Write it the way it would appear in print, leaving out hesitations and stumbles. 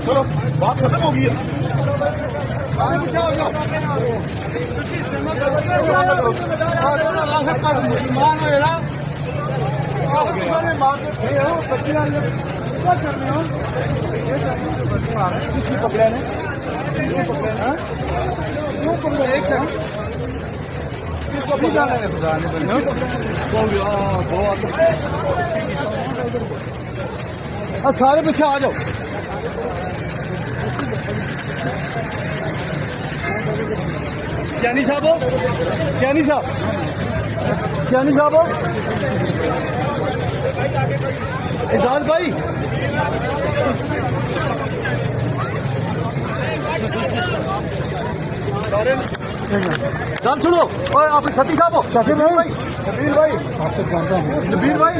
चलो बात खत्म हो गई है। मुसलमान हो ना किसकी पकड़े ने किसको पकड़ा है खुदा ने सारे पीछे आ जाओ। ज्ञानी साहब ज्ञानी साहब ज्ञानी साहब एजाज भाई गान सुनो और आप सती साहब शबीर भाई शबीर भाई आपको जानता हूँ शबीर भाई